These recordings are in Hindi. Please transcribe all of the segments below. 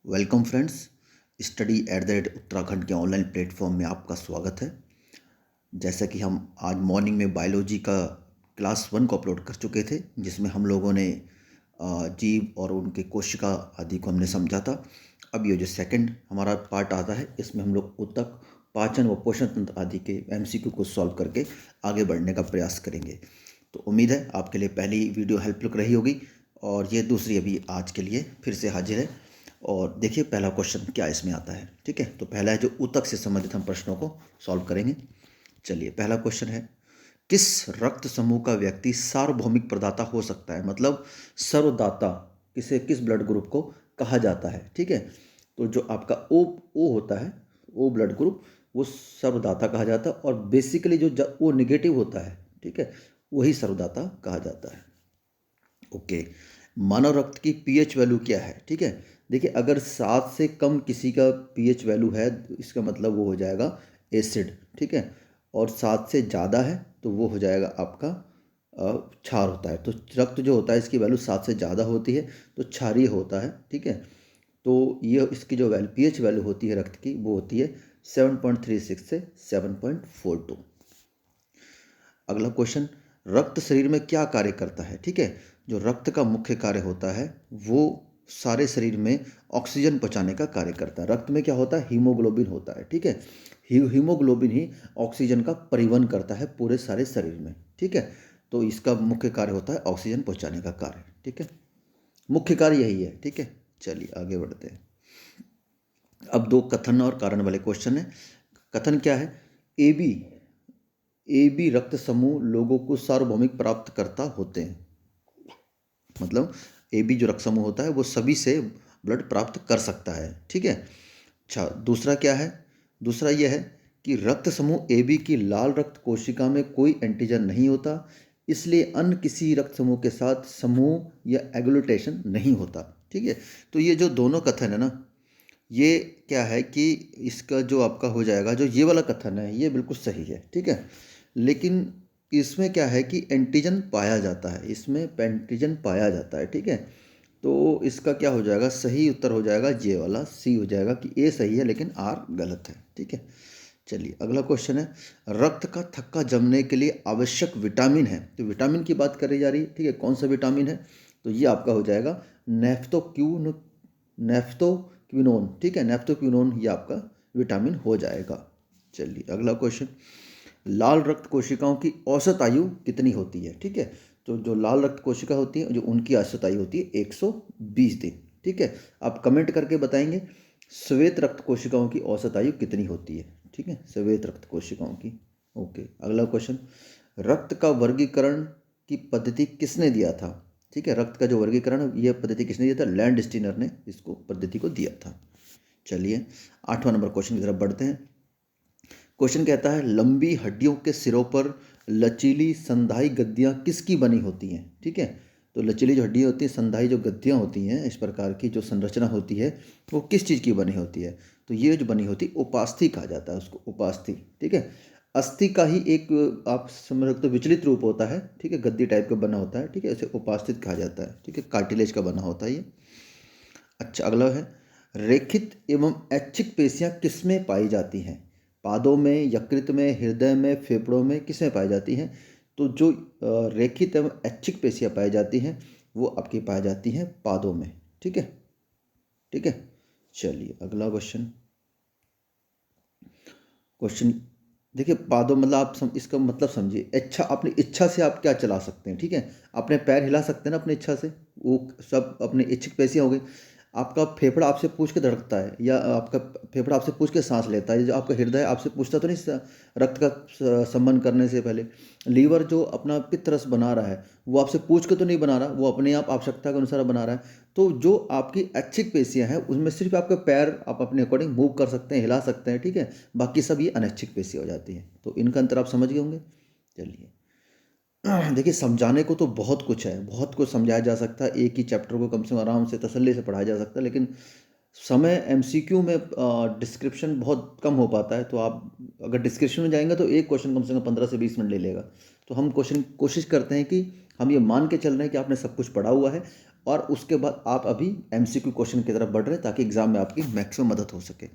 Welcome friends. Study at the rate Uttarakhand के ऑनलाइन प्लेटफॉर्म में आपका स्वागत है। जैसा कि हम आज मॉर्निंग में बायोलॉजी का क्लास 1 को अपलोड कर चुके थे, जिसमें हम लोगों ने जीव और उनके कोशिका आदि को हमने समझा था। अब ये जो सेकंड हमारा पार्ट आता है, इसमें हम लोग ऊतक, पाचन व पोषण तंत्र आदि के एमसीक्यू को सॉल्व करके आगे बढ़ने का प्रयास करेंगे। तो उम्मीद है आपके लिए पहली वीडियो हेल्पफुल रही होगी और ये दूसरी अभी आज के लिए फिर से हाजिर है। और देखिए पहला क्वेश्चन क्या इसमें आता है। ठीक है, तो पहला है जो ऊतक से संबंधित हम प्रश्नों को सॉल्व करेंगे। चलिए, पहला क्वेश्चन है, किस रक्त समूह का व्यक्ति सार्वभौमिक प्रदाता हो सकता है? मतलब सर्वदाता किस ब्लड ग्रुप को कहा जाता है? ठीक है, तो जो आपका ओ होता है, ओ ब्लड ग्रुप, वो सर्वदाता कहा जाता है। और बेसिकली जो ओ निगेटिव होता है, ठीक है, वही सर्वदाता कहा जाता है। ओके, मानव रक्त की पीएच वैल्यू क्या है? ठीक है, देखिए अगर 7 से कम किसी का पीएच वैल्यू है, इसका मतलब वो हो जाएगा एसिड। ठीक है, और 7 से ज़्यादा है तो वो हो जाएगा आपका क्षार होता है। तो रक्त जो होता है इसकी वैल्यू 7 से ज़्यादा होती है तो क्षारीय होता है। ठीक है, तो ये इसकी जो पीएच वैल्यू होती है रक्त की, वो होती है 7.36 से 7.42। अगला क्वेश्चन, रक्त शरीर में क्या कार्य करता है? ठीक है, जो रक्त का मुख्य कार्य होता है वो सारे शरीर में ऑक्सीजन पहुंचाने का कार्य करता है। रक्त में क्या होता है? हीमोग्लोबिन होता है। ठीक है, हीमोग्लोबिन ही ऑक्सीजन का परिवहन करता है पूरे सारे शरीर में। ठीक है, तो इसका मुख्य कार्य होता है ऑक्सीजन पहुंचाने का कार्य। ठीक है, मुख्य कार्य यही है। ठीक है, चलिए आगे बढ़ते हैं। अब दो कथन और कारण वाले क्वेश्चन है। कथन क्या है? ए बी रक्त समूह लोगों को सार्वभौमिक प्राप्त करता होते हैं। मतलब ए बी जो रक्त समूह होता है वो सभी से ब्लड प्राप्त कर सकता है। ठीक है, अच्छा दूसरा क्या है? दूसरा यह है कि रक्त समूह ए बी की लाल रक्त कोशिका में कोई एंटीजन नहीं होता, इसलिए अन्य किसी रक्त समूह के साथ समूह या एग्लूटेशन नहीं होता। ठीक है, तो ये जो दोनों कथन है ना, ये क्या है कि इसका जो आपका हो जाएगा, जो ये वाला कथन है ये बिल्कुल सही है। ठीक है, लेकिन इसमें क्या है कि एंटीजन पाया जाता है, इसमें एंटीजन पाया जाता है। ठीक है, तो इसका क्या हो जाएगा? सही उत्तर हो जाएगा ये वाला, सी हो जाएगा कि ए सही है लेकिन आर गलत है। ठीक है, चलिए अगला क्वेश्चन है, रक्त का थक्का जमने के लिए आवश्यक विटामिन है। तो विटामिन की बात करी जा रही है। ठीक है, कौन सा विटामिन है? तो ये आपका हो जाएगा नेफ्थोक्विनोन। ठीक है, नेफ्थोक्विनोन ये आपका विटामिन हो जाएगा। चलिए अगला क्वेश्चन, लाल रक्त कोशिकाओं की औसत आयु कितनी होती है? ठीक है, तो जो लाल रक्त कोशिका होती है, जो उनकी औसत आयु होती है 120 दिन। ठीक है, आप कमेंट करके बताएंगे श्वेत रक्त कोशिकाओं की औसत आयु कितनी होती है। ठीक है, श्वेत रक्त कोशिकाओं की। ओके, अगला क्वेश्चन, रक्त का वर्गीकरण की पद्धति किसने दिया था? ठीक है, रक्त का जो वर्गीकरण है यह पद्धति किसने दिया था? लैंडस्टीनर ने इसको पद्धति को दिया था। चलिए 8वां नंबर क्वेश्चन की तरफ बढ़ते हैं। क्वेश्चन कहता है, लंबी हड्डियों के सिरों पर लचीली संधाई गद्दियां किसकी बनी होती हैं? ठीक है, तो लचीली जो हड्डियां होती हैं, संधाई जो गद्दियां होती हैं, इस प्रकार की जो संरचना होती है वो किस चीज़ की बनी होती है? तो ये जो बनी होती है उपास्थि कहा जाता है उसको, उपास्थि। ठीक है, अस्थि का ही एक आप समझ सकते हो विचलित रूप होता है। ठीक है, गद्दी टाइप का बना होता है। ठीक है, इसे उपास्थित कहा जाता है। ठीक है, कार्टिलेज का बना होता है ये। अच्छा अगला है, रेखित एवं ऐच्छिक पेशियां किसमें पाई जाती हैं? पादों में, यकृत में, हृदय में, फेफड़ों में, किसमें पाई जाती हैं? तो जो रेखित एवं ऐच्छिक पेशियां पाई जाती हैं वो आपकी पाई जाती हैं पादों में। ठीक है, ठीक है, चलिए अगला क्वेश्चन। क्वेश्चन देखिए, पादों मतलब आप इसका मतलब समझिए, इच्छा, अपनी इच्छा से आप क्या चला सकते हैं। ठीक है, अपने पैर हिला सकते हैं ना अपनी इच्छा से, वो सब अपनी इच्छिक पेशियां हो गई। आपका फेफड़ा आपसे पूछ के धड़कता है, या आपका फेफड़ा आपसे पूछ के सांस लेता है। जो आपका हृदय आपसे पूछता तो नहीं रक्त का संबंध करने से पहले। लीवर जो अपना पित्त रस बना रहा है वो आपसे पूछ के तो नहीं बना रहा, वो अपने आप आवश्यकता के अनुसार बना रहा है। तो जो आपकी ऐच्छिक पेशियां हैं उसमें सिर्फ आपके पैर आप अपने अकॉर्डिंग मूव कर सकते हैं, हिला सकते हैं। ठीक है, बाकी सब ये अनैच्छिक पेशी हो जाती हैं। तो इनका अंतर आप समझ गए होंगे। चलिए देखिए, समझाने को तो बहुत कुछ है, बहुत कुछ समझाया जा सकता है। एक ही चैप्टर को कम से कम आराम से तसल्ली से पढ़ाया जा सकता है, लेकिन समय एमसीक्यू में डिस्क्रिप्शन बहुत कम हो पाता है। तो आप अगर डिस्क्रिप्शन में जाएंगे तो एक क्वेश्चन कम से कम 15 से 20 मिनट ले लेगा। तो हम कोशिश करते हैं कि हम ये मान के चल रहे हैं कि आपने सब कुछ पढ़ा हुआ है, और उसके बाद आप अभी MCQ क्वेश्चन की तरफ बढ़ रहे हैं ताकि एग्जाम में आपकी मैक्सिमम मदद हो सके।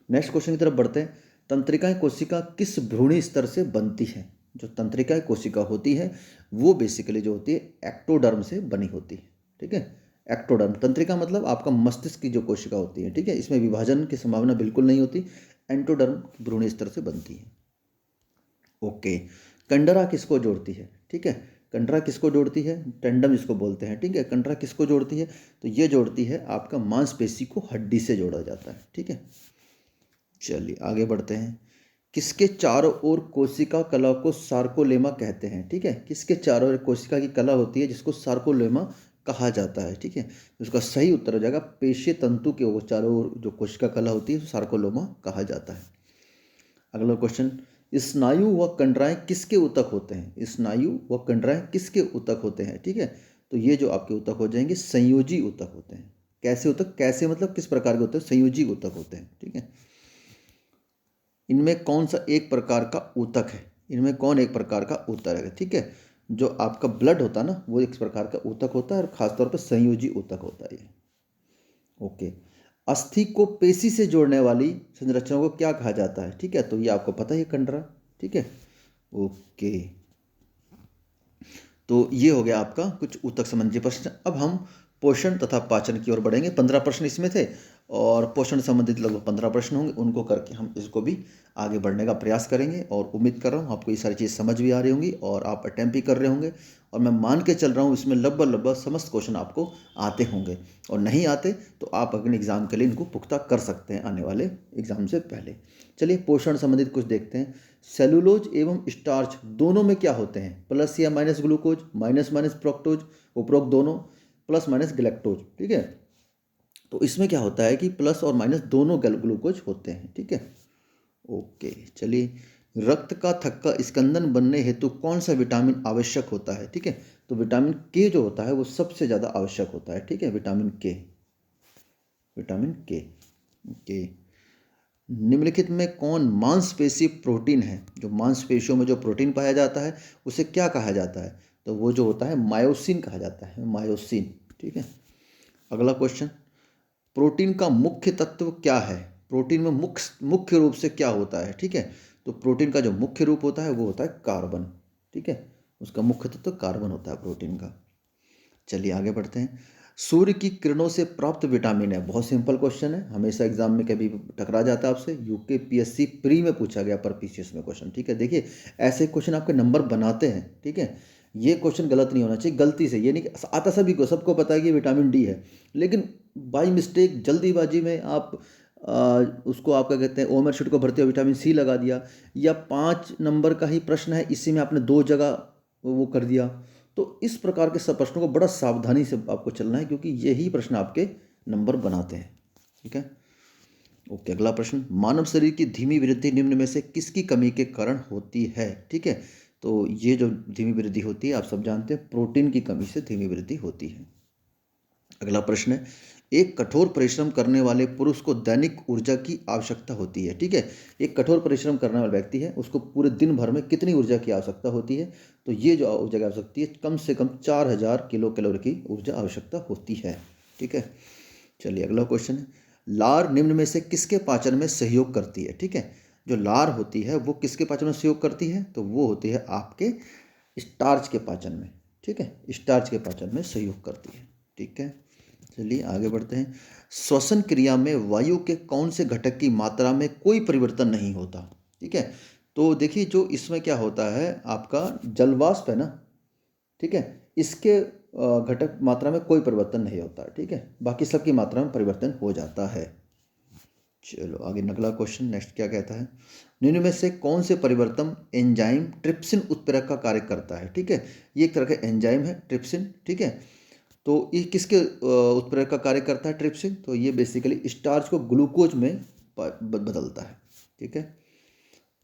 नेक्स्ट क्वेश्चन की तरफ बढ़ते हैं। तंत्रिकाएं कोशिका किस भ्रूणी स्तर से बनती है? जो तंत्रिकाएं कोशिका होती है वो बेसिकली जो होती है एक्टोडर्म से बनी होती है। ठीक है, एक्टोडर्म। तंत्रिका मतलब आपका मस्तिष्क की जो कोशिका होती है। ठीक है, इसमें विभाजन की संभावना बिल्कुल नहीं होती। एंडोडर्म भ्रूण स्तर से बनती है। ओके, कंडरा किसको जोड़ती है? ठीक है, कंडरा किसको जोड़ती है? टेंडम इसको बोलते हैं। ठीक है, कंडरा किसको जोड़ती है? तो ये जोड़ती है आपका मांसपेशी को हड्डी से जोड़ा जाता है। ठीक है, चलिए आगे बढ़ते हैं। किसके चारों ओर कोशिका कला को सार्कोलेमा कहते हैं? ठीक है, किसके चारों ओर कोशिका की कला होती है जिसको सार्कोलेमा कहा जाता है? ठीक है, उसका सही उत्तर हो जाएगा पेशी तंतु के चारों ओर जो कोशिका कला होती है सार्कोलेमा कहा जाता है। अगला क्वेश्चन, स्नायु व कंडराएं किसके ऊतक होते हैं? स्नायु व कंडराएं किसके ऊतक होते हैं? ठीक है, तो ये जो आपके ऊतक हो जाएंगे संयोजी ऊतक होते हैं। कैसे ऊतक? कैसे मतलब किस प्रकार के होते हैं? संयोजी ऊतक होते हैं। ठीक है, इनमें कौन सा एक प्रकार का ऊतक है? इनमें कौन एक प्रकार का ऊतक है? ठीक है, जो आपका ब्लड होता है ना वो एक प्रकार का ऊतक होता है और खासतौर पर संयोजी ऊतक होता है ये। ओके, अस्थि को पेशी से जोड़ने वाली संरचना को क्या कहा जाता है? ठीक है, तो ये आपको पता ही है, कंडरा। ठीक है, ओके, तो ये हो गया आपका कुछ ऊतक संबंधी प्रश्न। अब हम पोषण तथा पाचन की ओर बढ़ेंगे। 15 प्रश्न इसमें थे और पोषण संबंधित लगभग 15 प्रश्न होंगे। उनको करके हम इसको भी आगे बढ़ने का प्रयास करेंगे और उम्मीद कर रहा हूँ आपको ये सारी चीज़ समझ भी आ रही होंगी और आप अटैम्प्ट भी कर रहे होंगे। और मैं मान के चल रहा हूँ इसमें लगभग समस्त क्वेश्चन आपको आते होंगे, और नहीं आते तो आप अगले एग्जाम के लिए इनको पुख्ता कर सकते हैं आने वाले एग्जाम से पहले। चलिए पोषण संबंधित कुछ देखते हैं। सेलुलोज एवं स्टार्च दोनों में क्या होते हैं? प्लस या minus glucose, minus minus fructose, उपरोक्त दोनों, प्लस माइनस गैलेक्टोज। ठीक है, तो इसमें क्या होता है कि प्लस और माइनस दोनों ग्लूकोज होते हैं। ठीक है, ओके, चलिए रक्त का थक्का स्कंदन बनने हेतु कौन सा विटामिन आवश्यक होता है? ठीक है, तो विटामिन के जो होता है वो सबसे ज़्यादा आवश्यक होता है। ठीक है, विटामिन के, विटामिन के। निम्नलिखित में कौन मांसपेशी प्रोटीन है? जो मांसपेशियों में जो प्रोटीन पाया जाता है उसे क्या कहा जाता है? तो वो जो होता है मायोसिन कहा जाता है, मायोसिन। ठीक है, अगला क्वेश्चन, प्रोटीन का मुख्य तत्व क्या है? प्रोटीन में मुख्य रूप से क्या होता है? ठीक है, तो प्रोटीन का जो मुख्य रूप होता है वो होता है कार्बन। ठीक है, उसका मुख्य तत्व कार्बन होता है प्रोटीन का। चलिए आगे बढ़ते हैं। सूर्य की किरणों से प्राप्त विटामिन है। बहुत सिंपल क्वेश्चन है, हमेशा एग्जाम में कभी टकरा जाता है आपसे। UKPSC प्री में पूछा गया पर PCS में क्वेश्चन। ठीक है, देखिए ऐसे क्वेश्चन आपके नंबर बनाते हैं। ठीक है, ये क्वेश्चन गलत नहीं होना चाहिए, गलती से। ये नहीं कि आता सभी को, सबको पता है कि विटामिन डी है, लेकिन बाई मिस्टेक जल्दीबाजी में आप उसको आपका कहते हैं ओमर शीट को भरते हुए विटामिन सी लगा दिया, या 5 नंबर का ही प्रश्न है इसी में आपने 2 जगह वो कर दिया। तो इस प्रकार के सब प्रश्नों को बड़ा सावधानी से आपको चलना है क्योंकि यही प्रश्न आपके नंबर बनाते हैं। ठीक है, ओके, अगला प्रश्न, मानव शरीर की धीमी वृद्धि निम्न में से किसकी कमी के कारण होती है? ठीक है, तो ये जो धीमी वृद्धि होती है आप सब जानते हैं प्रोटीन की कमी से धीमी वृद्धि होती है। अगला प्रश्न है, एक कठोर परिश्रम करने वाले पुरुष को दैनिक ऊर्जा की आवश्यकता होती है? ठीक है, एक कठोर परिश्रम करने वाला व्यक्ति है उसको पूरे दिन भर में कितनी ऊर्जा की आवश्यकता होती है? तो ये जो ऊर्जा की आवश्यकता है कम से कम 4000 किलो कैलोरी की ऊर्जा आवश्यकता होती है। ठीक है, चलिए अगला क्वेश्चन है, लार निम्न में से किसके पाचन में सहयोग करती है? ठीक है, जो लार होती है वो किसके पाचन में सहयोग करती है? तो वो होती है आपके स्टार्च के पाचन में। ठीक है, स्टार्च के पाचन में सहयोग करती है। ठीक है, चलिए आगे बढ़ते हैं। श्वसन क्रिया में वायु के कौन से घटक की मात्रा में कोई परिवर्तन नहीं होता? ठीक है, तो देखिए जो इसमें क्या होता है आपका जलवाष्प है ना, ठीक है, इसके घटक मात्रा में कोई परिवर्तन नहीं होता है। ठीक है, बाकी सबकी मात्रा में परिवर्तन हो जाता है। चलो आगे अगला क्वेश्चन नेक्स्ट क्या कहता है, निम्न में से कौन से परिवर्तन एंजाइम ट्रिप्सिन उत्प्रेरक का कार्य करता है? ठीक है, ये एक तरह का एंजाइम है ट्रिप्सिन। ठीक है, तो ये किसके उत्प्रेरक का कार्य करता है ट्रिप्सिन? तो ये बेसिकली स्टार्च को ग्लूकोज में बदलता है। ठीक है,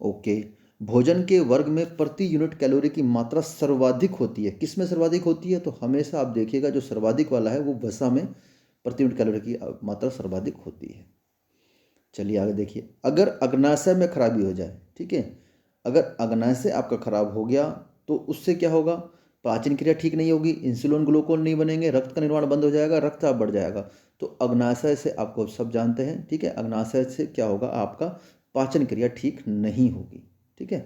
ओके, भोजन के वर्ग में प्रति यूनिट कैलोरी की मात्रा सर्वाधिक होती है, किस में सर्वाधिक होती है? तो हमेशा आप देखिएगा जो सर्वाधिक वाला है वो वसा में प्रति यूनिट कैलोरी की मात्रा सर्वाधिक होती है। चलिए आगे देखिए, अगर अग्नाशय में खराबी हो जाए, ठीक है, अगर अग्नाशय आपका खराब हो गया तो उससे क्या होगा? पाचन क्रिया ठीक नहीं होगी, इंसुलिन ग्लूकोन नहीं बनेंगे, रक्त का निर्माण बंद हो जाएगा, रक्तचाप बढ़ जाएगा। तो अग्नाशय से आपको सब जानते हैं, ठीक है, अग्नाशय से क्या होगा, आपका पाचन क्रिया ठीक नहीं होगी, ठीक है।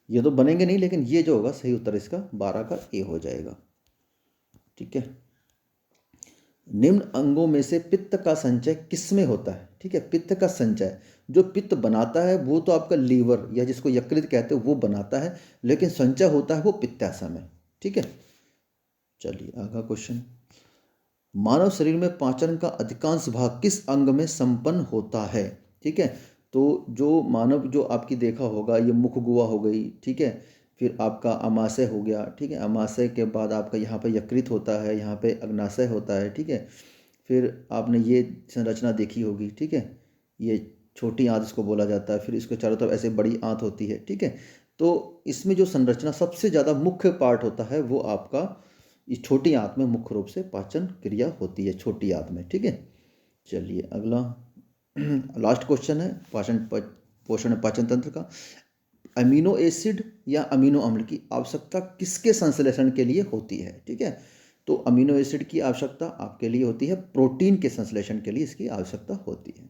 ये तो बनेंगे नहीं, लेकिन ये जो होगा सही उत्तर इसका 12 का ए हो जाएगा, ठीक है। निम्न अंगों में से पित्त का संचय किसमें होता है, ठीक है। पित्त का संचय जो पित्त बनाता है वो तो आपका लीवर या जिसको यकृत कहते हैं वो बनाता है, लेकिन संचय होता है वो पित्ताशय में, ठीक है। चलिए अगला क्वेश्चन, मानव शरीर में पाचन का अधिकांश भाग किस अंग में संपन्न होता है, ठीक है। तो जो मानव जो आपकी देखा होगा, ये मुख गुहा हो गई, ठीक है, फिर आपका अमाशय हो गया, ठीक है, अमाशय के बाद आपका यहाँ पे यकृत होता है, यहाँ पे अग्नाशय होता है, ठीक है। फिर आपने ये संरचना देखी होगी, ठीक है, ये छोटी आंत इसको बोला जाता है, फिर इसके चारों तरफ ऐसे बड़ी आंत होती है, ठीक है। तो इसमें जो संरचना सबसे ज़्यादा मुख्य पार्ट होता है वो आपका इस छोटी आंत में मुख्य रूप से पाचन क्रिया होती है, छोटी आंत में, ठीक है। चलिए अगला लास्ट क्वेश्चन है पोषण पाचन तंत्र का, अमीनो एसिड या अमीनो अम्ल की आवश्यकता किसके संश्लेषण के लिए होती है, ठीक है। तो अमीनो एसिड की आवश्यकता आपके लिए होती है प्रोटीन के संश्लेषण के लिए इसकी आवश्यकता होती है।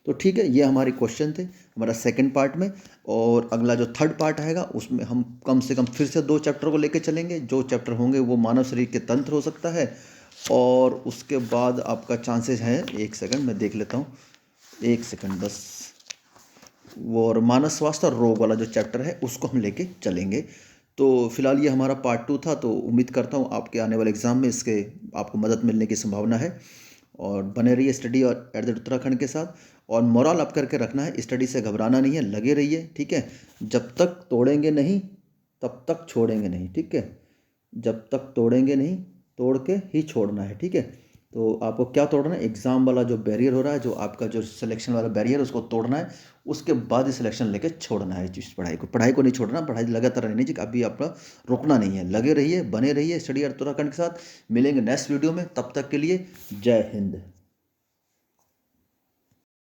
तो ठीक है, ये हमारे क्वेश्चन थे हमारा सेकंड पार्ट में। और अगला जो थर्ड पार्ट आएगा उसमें हम कम से कम फिर से 2 चैप्टर को लेकर चलेंगे। जो चैप्टर होंगे वो मानव शरीर के तंत्र हो सकता है, और उसके बाद आपका चांसेस है, 1 सेकंड मैं देख लेता हूँ, 1 सेकंड बस, वो और मानव स्वास्थ्य और रोग वाला जो चैप्टर है उसको हम लेके चलेंगे। तो फिलहाल ये हमारा पार्ट 2 था, तो उम्मीद करता हूँ आपके आने वाले एग्ज़ाम में इसके आपको मदद मिलने की संभावना है। और बने रहिए स्टडी और एट द उत्तराखंड के साथ। और मोरल अप करके रखना है, स्टडी से घबराना नहीं है, लगे रहिए, ठीक है। जब तक तोड़ेंगे नहीं तब तक छोड़ेंगे नहीं, ठीक है। जब तक तोड़ेंगे नहीं, तोड़ के ही छोड़ना है, ठीक है। तो आपको क्या तोड़ना है, एग्ज़ाम वाला जो बैरियर हो रहा है, जो आपका जो सिलेक्शन वाला बैरियर है उसको तोड़ना है, उसके बाद ही सिलेक्शन लेके छोड़ना है इस पढ़ाई को नहीं छोड़ना, पढ़ाई लगातार रहनी चाहिए, अभी आपका रुकना नहीं है, लगे रहिए, बने रहिए स्टडी उत्तराखंड के साथ। मिलेंगे नेक्स्ट वीडियो में, तब तक के लिए जय हिंद।